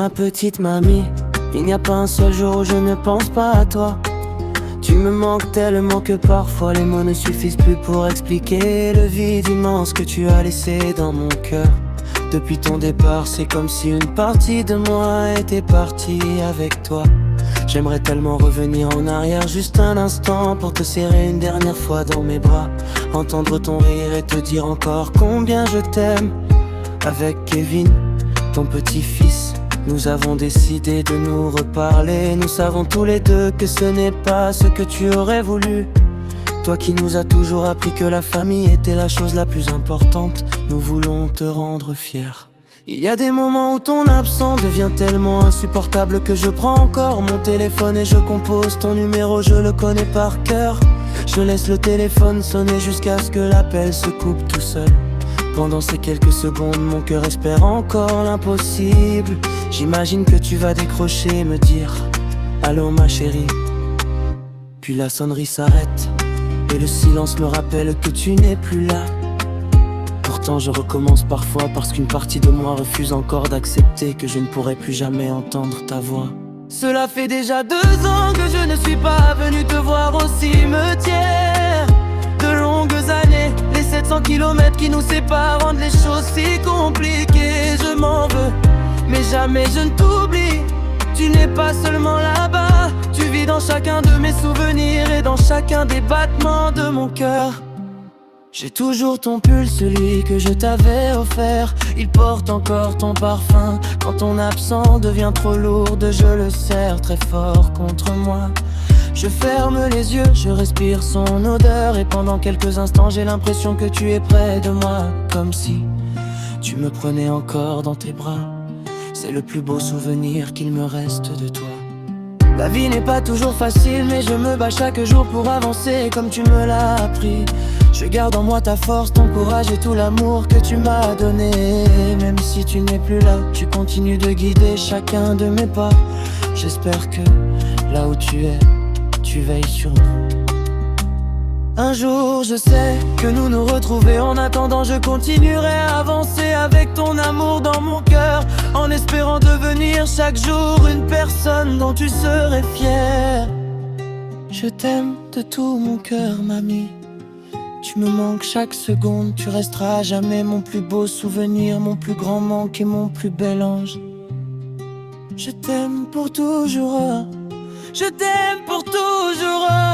Ma petite mamie, il n'y a pas un seul jour où je ne pense pas à toi. Tu me manques tellement que parfois les mots ne suffisent plus pour expliquer le vide immense que tu as laissé dans mon cœur. Depuis ton départ, c'est comme si une partie de moi était partie avec toi. J'aimerais tellement revenir en arrière juste un instant pour te serrer une dernière fois dans mes bras, entendre ton rire et te dire encore combien je t'aime. Avec Kevin, ton petit-fils, nous avons décidé de nous reparler. Nous savons tous les deux que ce n'est pas ce que tu aurais voulu. Toi qui nous as toujours appris que la famille était la chose la plus importante, nous voulons te rendre fier. Il y a des moments où ton absence devient tellement insupportable que je prends encore mon téléphone et je compose ton numéro, je le connais par cœur. Je laisse le téléphone sonner jusqu'à ce que l'appel se coupe tout seul. Pendant ces quelques secondes, mon cœur espère encore l'impossible. J'imagine que tu vas décrocher et me dire allô ma chérie. Puis la sonnerie s'arrête et le silence me rappelle que tu n'es plus là. Pourtant je recommence parfois parce qu'une partie de moi refuse encore d'accepter que je ne pourrai plus jamais entendre ta voix. Cela fait déjà 2 ans que je ne suis pas venu te voir au cimetière. De longues années, les 700 kilomètres qui nous séparent rendent les choses si compliquées. Je m'en veux, mais jamais je ne t'oublie. Tu n'es pas seulement là-bas, tu vis dans chacun de mes souvenirs et dans chacun des battements de mon cœur. J'ai toujours ton pull, celui que je t'avais offert. Il porte encore ton parfum. Quand ton absent devient trop lourde, je le serre très fort contre moi. Je ferme les yeux, je respire son odeur. Et pendant quelques instants j'ai l'impression que tu es près de moi, comme si tu me prenais encore dans tes bras. C'est le plus beau souvenir qu'il me reste de toi. La vie n'est pas toujours facile, mais je me bats chaque jour pour avancer comme tu me l'as appris. Je garde en moi ta force, ton courage et tout l'amour que tu m'as donné. Même si tu n'es plus là, tu continues de guider chacun de mes pas. J'espère que là où tu es, tu veilles sur nous. Un jour je sais que nous nous retrouver. En attendant je continuerai à avancer avec ton amour dans mon cœur, en espérant devenir chaque jour une personne dont tu serais fière. Je t'aime de tout mon cœur mamie. Tu me manques chaque seconde, tu resteras à jamais mon plus beau souvenir, mon plus grand manque et mon plus bel ange. Je t'aime pour toujours, je t'aime pour toujours.